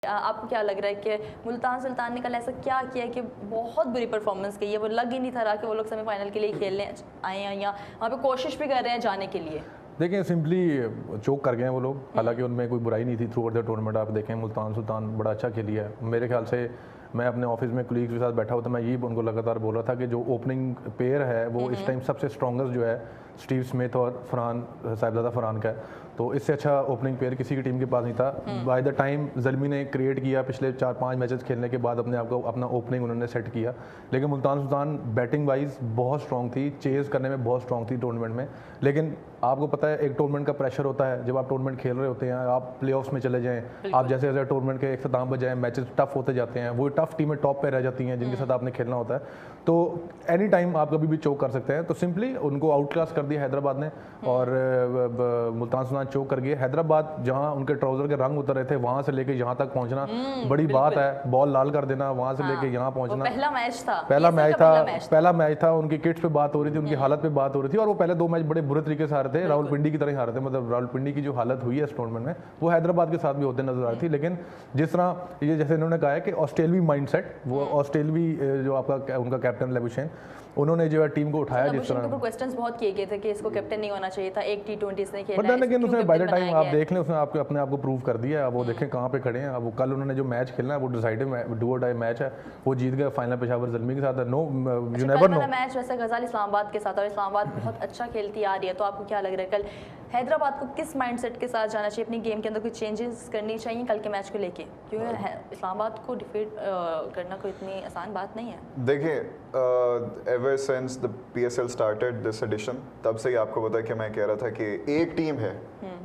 आपको क्या लग रहा है कि मुल्तान सुल्तान ने कल ऐसा क्या किया कि बहुत बुरी परफॉर्मेंस की है? वो लग ही नहीं था रहा कि वो लोग सेमीफाइनल के लिए खेलने आए हैं या वहाँ पे कोशिश भी कर रहे हैं जाने के लिए। देखें सिंपली चोक कर गए हैं वो लोग, हालांकि उनमें कोई बुराई नहीं थी थ्रू आउट द टूर्नामेंट। आप देखें मुल्तान सुल्तान बड़ा अच्छा खेली है मेरे ख्याल से। मैं अपने ऑफिस में कलीग्स के साथ बैठा हुआ था, मैं यही उनको लगातार बोल रहा था कि जो ओपनिंग पेयर है वो इस टाइम सबसे स्ट्रॉन्गेस्ट जो है स्टीव स्मिथ और फरहान साहिबजादा फरहान का है। तो इससे अच्छा ओपनिंग पेयर किसी की टीम के पास नहीं था। बाय द टाइम ज़ल्मी ने क्रिएट किया पिछले 4-5 मैचेस खेलने के बाद अपने आप को अपना ओपनिंग उन्होंने सेट किया। लेकिन मुल्तान सुल्तान बैटिंग वाइज बहुत स्ट्रॉन्ग थी, चेज़ करने में बहुत स्ट्रॉन्ग थी टूर्नामेंट में। लेकिन आपको पता है एक टूर्नामेंट का प्रेशर होता है, जब आप टूर्नामेंट खेल रहे होते हैं, आप प्लेऑफ्स में चले जाएं, आप जैसे जैसे टूर्नामेंट के इख्तिताम पर जाएं, मैचेस टफ होते जाते हैं, वो टफ टीमें टॉप पे रह जाती हैं जिनके साथ आपने खेलना होता है। तो एनी टाइम आप कभी भी चोक कर सकते हैं। तो सिंपली उनको आउट क्लास कर दिया हैदराबाद ने और मुल्तान सुल्तान चोक कर गए। हैदराबाद जहां उनके ट्राउजर के रंग उतर रहे थे वहां से लेके यहां तक पहुंचना बड़ी बात है। बॉल लाल कर देना, वहां से लेके यहां पहुंचना, पहला मैच था उनकी किट्स पे बात हो रही थी, उनकी हालत पे बात हो रही थी। और वो पहले 2 मैच बड़े बुरे तरीके से हारे थे, रावलपिंडी की तरह हारे थे। मतलब रावलपिंडी की जो हालत हुई है इस टूर्नामेंट में वो हैदराबाद के साथ भी होते नजर आ रही थी। लेकिन जिस तरह ये जैसे इन्होंने कहा है कि ऑस्ट्रेलवी माइंडसेट, वो ऑस्ट्रेलवी जो आपका उनका कैप्टन लेबुशेन, उन्होंने जो है टीम को उठाया जिस तरह। क्वेश्चंस बहुत किए गए थे कि इसको कैप्टन नहीं होना चाहिए था, एक टी20 इसने खेला है, लेकिन उसने बाय द टाइम आप देख लें उसने आपको अपने आप को प्रूव कर दिया है। अब वो देखें कहाँ पे खड़े हैं। अब वो कल उन्होंने जो मैच खेलना है वो डिसाइडेड डू और डाई मैच है, वो जीत गए फाइनल पेशावर ज़ल्मी के साथ। Know you never know. Match वैसे गजाल इस्लामाबाद के साथ और इस्लामाबाद बहुत अच्छा खेलती आ रही है। तो आपको क्या लग रहा है कल हैदराबाद को किस माइंडसेट के साथ जाना चाहिए? अपनी गेम के अंदर कोई चेंजेस करनी चाहिए कल के मैच को लेके, क्योंकि इस्लामाबाद को डिफीट करना कोई इतनी आसान बात नहीं है। देखिए ever since the PSL started this edition, तब से ही आपको पता है कि मैं कह रहा था कि एक टीम है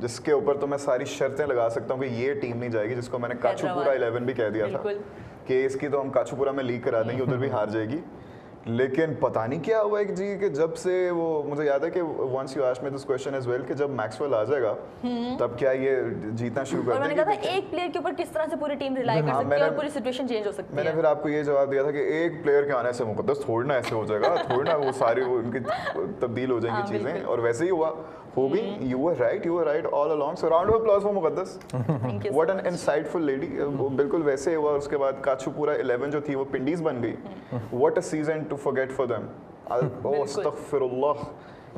जिसके ऊपर तो मैं सारी शर्तें लगा सकता हूँ कि ये टीम नहीं जाएगी, जिसको मैंने काचूपुरा 11 भी कह दिया था कि इसकी तो हम काचूपुरा में लीग करा देंगे, उधर भी हार जाएगी। लेकिन पता नहीं क्या हुआ एक जी कि जब से वो, मुझे याद है कि once you asked me this question as well कि जब मैक्सवेल आ जाएगा तब क्या ये जीतना शुरू कर देंगे। मैंने कहा था एक प्लेयर के ऊपर किस तरह से पूरी टीम रिलाई कर सकती है और पूरी सिचुएशन चेंज हो सकती है। मैंने फिर आपको ये जवाब दिया था कि एक प्लेयर के आने से मुकद्दस थोड़ी ना ऐसे हो जाएगा, थोड़ी ना वो सारी उनकी तब्दील हो जाएंगी चीजें, और वैसे ही हुआ हो भी। You were right all along. So round of applause for Muqaddas, what an insightful lady. बिल्कुल वैसे हुआ। उसके बाद काचूपुरा 11 जो थी वो पिंडीज बन गई। What a season to forget for them. अस्तगफिरुल्लाह।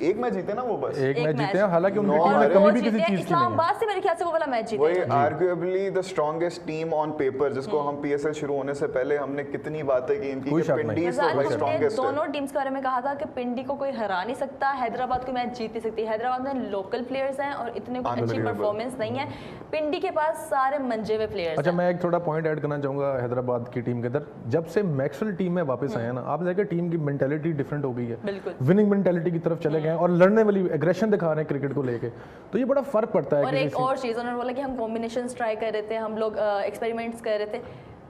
एक मैच जीते ना वो, बस एक मैच जीते हैं, हालांकि उनकी टीम में कमी भी किसी चीज की नहीं है। इस्लामाबाद से मेरे ख्याल से वो वाला मैच जीते हैं। वही arguably the strongest team on paper, जिसको हम PSL शुरू होने से पहले हमने कितनी बातें की इनकी कि पिंडी स्ट्रॉन्गेस्ट। दोनों टीम्स के बारे में कहा था कि पिंडी को कोई हरा नहीं सकता, हैदराबाद को मैच जीत नहीं सकती। हैदराबाद में लोकल प्लेयर्स हैं और इतने अच्छी परफॉर्मेंस नहीं है। पिंडी के पास सारे मंजे हुए प्लेयर्स। अच्छा, मैं एक थोड़ा पॉइंट ऐड करना चाहूंगा हैदराबाद की टीम के अंदर। जब से मैक्सवेल टीम में वापस आए ना, आप देखिए टीम की मेंटालिटी डिफरेंट हो गई है, विनिंग मेंटालिटी की तरफ चले गए और लड़ने वाली एग्रेशन दिखा रहे हैं क्रिकेट को लेके। तो ये बड़ा फर्क पड़ता है। और एक और चीज उन्होंने बोला कि हम कॉम्बिनेशंस ट्राई कर रहे थे, हम लोग एक्सपेरिमेंट्स कर रहे थे।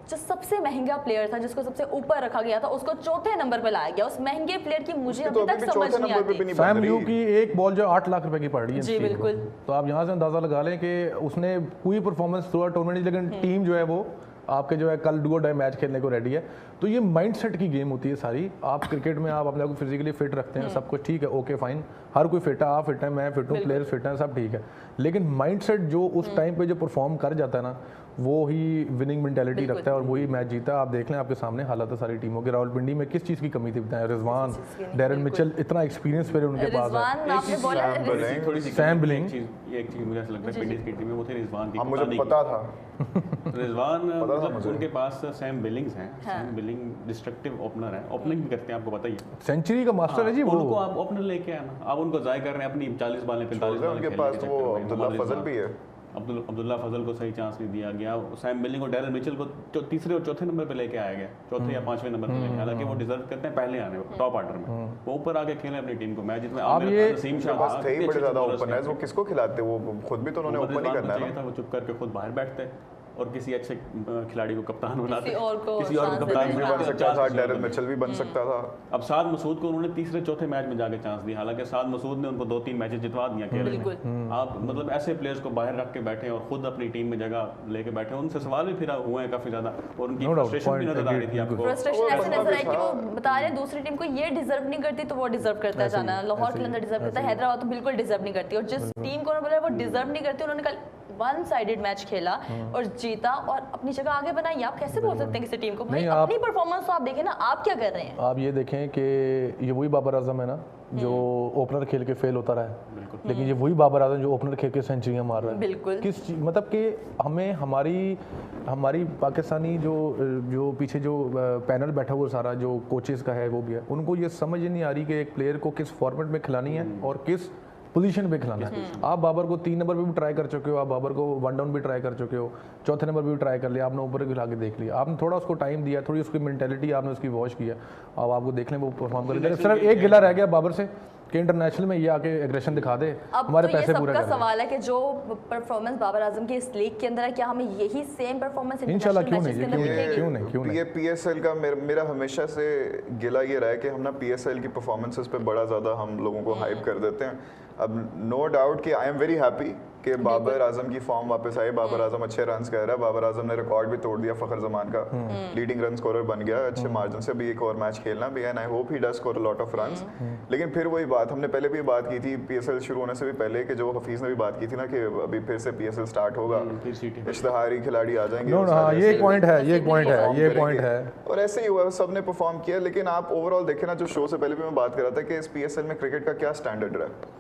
जो सबसे महंगा प्लेयर था, जिसको सबसे ऊपर रखा गया था, उसको चौथे नंबर पर लाया गया। उस महंगे प्लेयर की मुझे अभी तक समझ नहीं आती। सैम ल्यू की एक बॉल जो 8 लाख रुपए की पड़ रही है। जी बिल्कुल। तो आप यहाँ से अंदाजा लगा लें कि उसने पूरी परफॉर्मेंस थ्रू टूर्नामेंट, लेकिन टीम जो है वो आपके जो है कल डू और डाई मैच खेलने को रेडी है। तो ये माइंडसेट की गेम होती है सारी। आप क्रिकेट में आप अपने को फिजिकली फिट रखते हैं, सब कुछ ठीक है, ओके फाइन, हर कोई फिट है, आप फिट है, मैं फिट हूँ, प्लेयर्स फिट हैं, सब ठीक है। लेकिन माइंडसेट जो उस टाइम पे जो परफॉर्म कर जाता है ना, वो ही विनिंग मेंटालिटी रखता है और वही मैच जीता है। आप देख लें आपके सामने हालत है सारी टीमों की। रावलपिंडी में किस चीज़ की कमी थी बताएं? रिजवान, डैरन मिचेल, इतना एक्सपीरियंस फिर उनके पास है। सैम बिलिंग, ये एक चीज मुझे ऐसा लगता है पिंडीज की टीम में वो थे रिजवान की। मुझे पता था रिजवान, मतलब उनके पास सैम बिलिंग्स हैं। सैम बिलिंग डिस्ट्रक्टिव ओपनर है, ओपनिंग भी करते हैं, आपको पता ही है, सेंचुरी का मास्टर है जी वो। उनको आप ओपनर लेके आना, आप उनको जाया कर रहे हैं अपनी 40 बॉल में 45 बॉल उनके पास। वो अब्दुल्ला फजल भी है, अब्दुल्ला फजल को सही चांस नहीं दिया गया। सैम बिलिंग और डैरन मिचेल को तीसरे और चौथे नंबर पे लेके आया गया, चौथे या 5वें नंबर पे। हालांकि वो डिजर्व करते हैं पहले आने, टॉप ऑर्डर में वो ऊपर आके खेलें अपनी टीम को। मैच जिसमें नसीम शाह बस थे ही बड़े ज्यादा ओपनर्स, वो किसको खिलाते? वो खुद भी तो उन्होंने ओपन ही करना है ना। वो चुप करके खुद बाहर बैठते और किसी अच्छे खिलाड़ी को कप्तान बनाते, किसी और को कप्तान भी बन सकता था, डैरन मिचेल भी बन सकता था। अब साद मसूद को उन्होंने तीसरे चौथे मैच में जाके चांस दिया, हालांकि साद मसूद ने उनको 2-3 मैचेस जितवा दिया केरल में। आप मतलब ऐसे प्लेयर्स को बाहर रख के बैठे और खुद अपनी टीम में जगह लेके बैठे, उनसे सवाल भी फिर हुए हैं काफी ज्यादा और उनकी फ्रस्ट्रेशन भी नजर आ रही थी आपको। फ्रस्ट्रेशन ऐसे नजर आई कि वो बता रहे हैं दूसरी टीम को ये डिजर्व नहीं करती तो वो डिजर्व करता है जाना। लाहौर के अंदर डिजर्व करता है, हैदराबाद तो बिल्कुल डिजर्व नहीं करती। और जिस टीम को उन्होंने बोला वो डिजर्व नहीं करती, उन्होंने कल वन साइडेड मैच खेला और जीता और अपनी जगह आगे बनाई। आप कैसे बोल सकते हैं किसी टीम को भाई अपनी परफॉर्मेंस तो आप देखें ना, आप क्या कर रहे हैं? आप ये देखें कि ये वही बाबर आजम है ना जो ओपनर खेल के फेल होता रहा है, लेकिन ये वही बाबर आजम जो ओपनर खेल के सेंचुरियां मार रहा है। बिल्कुल किस मतलब कि हमें हमारी पाकिस्तानी जो पीछे जो पैनल बैठा हुआ सारा जो कोचेस का है वो भी है, उनको ये समझ नहीं आ रही कि एक प्लेयर को किस फॉर्मेट में खिलानी है और किस पोजीशन पे खिलाना है। आप बाबर को 3 नंबर पे भी ट्राई कर चुके हो, आप बाबर को 1 डाउन भी ट्राई कर चुके हो, चौथे नंबर पे भी ट्राई कर लिया, आपने ऊपर खिला के देख लिया, आपने थोड़ा उसको टाइम दिया, थोड़ी उसकी मेंटेलिटी आपने उसकी वॉश किया, अब आपको देख लें वो परफॉर्म कर रहे। सिर्फ एक गिला रह गया बाबर से कि इंटरनेशनल में ये आके एग्रेशन दिखा दे, हमारे तो पैसे पूरे कर दे। सवाल है कि जो परफॉर्मेंस बाबर आजम की इस लीग के अंदर है, क्या हमें यही सेम परफॉर्मेंस इंशाल्लाह क्यों मैचेस के अंदर दिखेगी? क्यों नहीं। पीएसएल का मेरा हमेशा से गिला ये रहा है कि हम ना पीएसएल की परफॉर्मेंसेस पे बड़ा ज़्यादा हम लोगों को हाइप कर देते हैं। अब नो डाउट कि आई एम वेरी हैप्पी कि बाबर आजम की फॉर्म वापस आई, बाबर आजम अच्छे रन्स कर रहा है, बाबर आजम ने रिकॉर्ड भी तोड़ दिया फखर जमान का, लीडिंग रन स्कोरर बन गया अच्छे मार्जिन से। अभी एक और मैच खेलना भी है and I hope he does score a lot of runs. लेकिन फिर वही बात हमने पहले भी बात की थी पीएसएल शुरू होने से भी पहले कि जो हफीज ने भी बात की थी ना कि अभी फिर से पीएसएल स्टार्ट होगा, इश्तहारी खिलाड़ी आ जाएंगे। ये एक पॉइंट है और ऐसे ही हुआ, सबने परफॉर्म किया। लेकिन आप ओवरऑल देखें ना, जो शो से पहले भी मैं बात कर रहा था कि इस पीएसएल में क्रिकेट का क्या स्टैंडर्ड रहा है।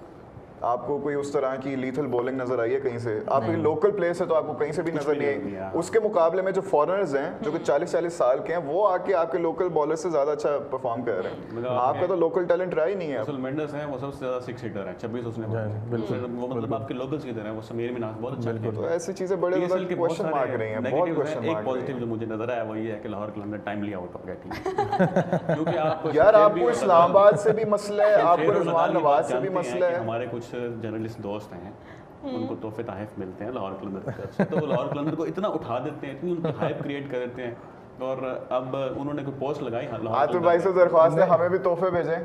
आपको कोई उस तरह की लीथल बॉलिंग नजर आई है कहीं से? आप लोकल प्लेयर्स है तो आपको कहीं से भी नजर नहीं आई। उसके मुकाबले में जो फॉरेनर्स हैं जो कि 40-40 साल के हैं, वो आके आपके लोकल बॉलर से ज्यादा अच्छा परफॉर्म कर रहे हैं। आपका तो लोकल टैलेंट रहा ही नहीं है। मेंडस है, वो सबसे ज्यादा 6 हिटर है, 26 उसने वो मतलब आपके लोकल्स की तरह है। वो समीर मिनास बहुत अच्छा खेलता है। तो ऐसी चीजें बड़े क्वेश्चन मार्क रही हैं, बहुत क्वेश्चन मार्क। एक पॉजिटिव जो मुझे नजर आया वो ये है कि लाहौर कलंदर टाइमली आउट हो गया टीम। क्योंकि आपको यार आपको इस्लामाबाद से भी मसला है, आपको रिजवान नवाज से भी मसला है। हमारे कुछ जर्नलिस्ट दोस्त हैं, उनको तोहफे तहफ मिलते हैं लाहौर कलंदर की तरफ से, तो वो लाहौर कलंदर को इतना उठा देते हैं, इतनी उनकी हाइप क्रिएट कर देते हैं। और अब उन्होंने कोई पोस्ट लगाई आतिफ भाई से दरख्वास्त है हमें भी तोहफे भेजें।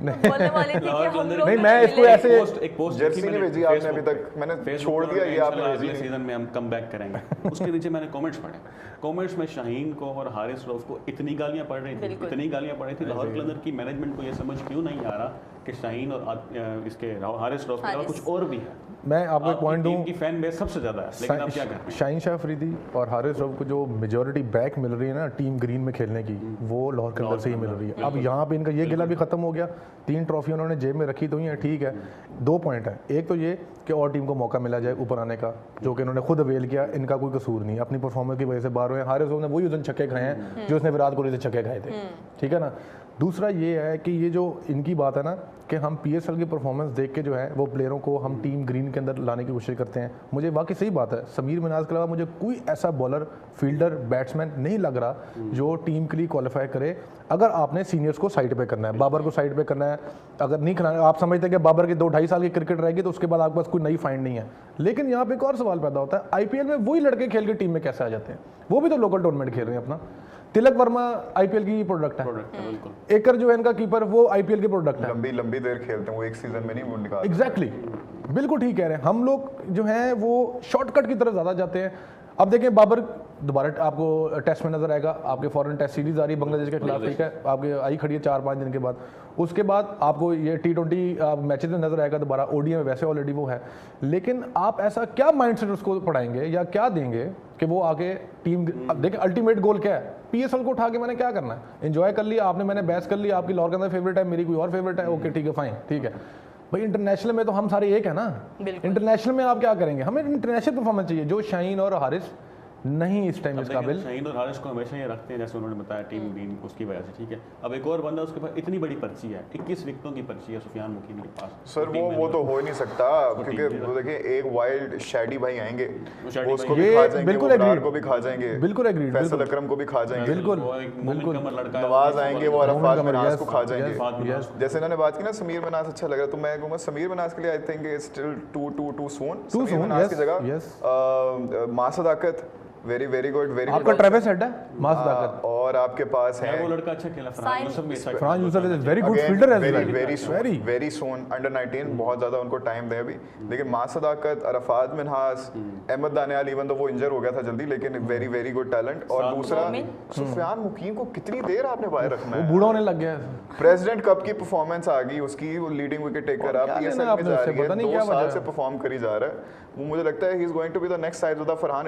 बोलने वाली थी कि हम लोग नहीं, मैं इसको ऐसे एक पोस्ट जर्सी नहीं भेजी आपने अभी तक, मैंने छोड़ दिया ये आपने भेजी। अगले सीजन में हम कम बैक करेंगे। उसके नीचे मैंने कमेंट्स पढ़े, कमेंट्स में शाहीन को और हारिस रऊफ को इतनी गालियां पड़ रही थी। लाहौर कलंदर की मैनेजमेंट को ये समझ क्यों नहीं आ रहा कि शाहीन और इसके हारिस रऊफ के अलावा कुछ और भी है। मैं आपको एक पॉइंट दूं, की फैन बेस सबसे ज्यादा है, लेकिन आप क्या कर रहे हैं? शाहीन शाह अफरीदी और हारिस रऊफ को जो मेजॉरिटी बैक मिल रही है ना टीम ग्रीन में खेलने की, वो लाहौर कलंदर से ही मिल रही है। अब यहाँ पे इनका ये गिला भी खत्म हो गया, 3 ट्रॉफी उन्होंने जेब में रखी तो ही है, ठीक है। 2 पॉइंट है, एक तो ये कि और टीम को मौका मिला जाए ऊपर आने का, जो कि इन्होंने खुद अवेल किया, इनका कोई कसूर नहीं, अपनी परफॉर्मेंस की वजह से बाहर हुए। हारिस रऊफ ने वही उस छक्के खाए हैं जो उसने विराट कोहली से छक्के खाए थे, ठीक है ना। दूसरा ये है कि ये जो इनकी बात है ना कि हम पीएसएल की परफॉर्मेंस देख के जो है वो प्लेयरों को हम टीम ग्रीन के अंदर लाने की कोशिश करते हैं। मुझे वाकई सही बात है, समीर मिनाज के अलावा मुझे कोई ऐसा बॉलर, फील्डर, बैट्समैन नहीं लग रहा जो टीम के लिए क्वालिफाई करे। अगर आपने सीनियर्स को साइड पे करना है, बाबर को साइड पे करना है, अगर नहीं खिलाना, आप समझते हैं कि बाबर की 2-2.5 साल की क्रिकेट रहेगी तो उसके बाद आपके पास कोई नई फाइंड नहीं है। लेकिन यहाँ पे एक और सवाल पैदा होता है, आईपीएल में वही लड़के खेल के टीम में कैसे आ जाते हैं? वो भी तो लोकल टूर्नामेंट खेल रहे हैं अपना। तिलक वर्मा आईपीएल की प्रोडक्ट है, एकर जो है इनका कीपर वो आईपीएल के प्रोडक्ट है। लंबी देर खेलते हैं वो, एक सीजन में नहीं वो निकालते। एग्जैक्टली, बिल्कुल ठीक कह रहे हैं। हम लोग जो हैं वो शॉर्टकट की तरफ ज़्यादा जाते हैं। अब देखिए बाबर दोबारा आपको टेस्ट में नजर आएगा, आपके फॉरेन टेस्ट सीरीज आ रही है बांग्लादेश के खिलाफ, ठीक है, आपके आई खड़ी है 4-5 दिन के बाद। उसके बाद आपको ये T20 मैचेस में नजर आएगा दोबारा, ओडीआई में वैसे ऑलरेडी वो है। लेकिन आप ऐसा क्या माइंडसेट उसको पढ़ाएंगे या क्या देंगे कि वो आगे टीम, अब देखिए अल्टीमेट गोल क्या है, पीएसएल को उठा के मैंने क्या करना है? एंजॉय कर लिया आपने, मैंने बहस कर लिया, आपकी लाहौर के अंदर फेवरेट है, मेरी कोई और फेवरेट है, ओके ठीक है फाइन, ठीक है भाई। इंटरनेशनल में तो हम सारे एक है ना, इंटरनेशनल में आप क्या करेंगे? हमें इंटरनेशनल परफॉर्मेंस चाहिए, जो शाहीन और हारिस नहीं इस टाइम इस काबिल। शाहीन और हारिस को हमेशा ये रखते हैं, जैसे उन्होंने बताया टीम ग्रीन उसकी वजह से, ठीक है। अब एक और बंदा उसके पास इतनी बड़ी पर्ची है, 21 विकेटों की पर्ची है सुफियान मुकीम के पास। सर वो तो हो ही नहीं सकता, क्योंकि वो देखिए एक वाइल्ड शैडी भाई आएंगे, वो उसको भी खा जाएंगे, बिल्कुल विराट को भी खा जाएंगे, बिल्कुल एग्रीड, फैसल अकरम को भी खा जाएंगे, बिल्कुल नवाज आएंगे, वो अरफात मिनाज को खा जाएंगे। जैसे इन्होंने बात की ना समीर मिनाज अच्छा लग रहा है, तो मैं कहूँगा समीर मिनाज के लिए I think still too soon. Sameer Minaj की जगह मासदाकत वेरी वेरी गुड वेरी आपका ट्रेविस हेड है मास सदाकत और आपके पास है वो लड़का अच्छा खेला, फरहान यूसुफ भी अच्छा खेला। Farhan Yousuf is very good fielder as well very soon under 19 बहुत ज्यादा उनको टाइम दे अभी, लेकिन मास सदाकत, अरफात मिनहास, अहमद दानियाल, इवन तो वो इंजर हो गया था जल्दी, लेकिन वेरी वेरी गुड टैलेंट। और दूसरा सुफियान मुकीम को कितनी देर आपने बाहर रखना वो है, बूढ़ा होने लग गया है। प्रेसिडेंट कप की परफॉर्मेंस आ गई उसकी, वो लीडिंग विकेट टेकर क्या आप लेना पीएसएल में आपने जा उससे, रही है, पता नहीं 2 क्या साल वजह से है। परफॉर्म करी जा रहा है वो, मुझे लगता है he is going to be the next size of the Farhan.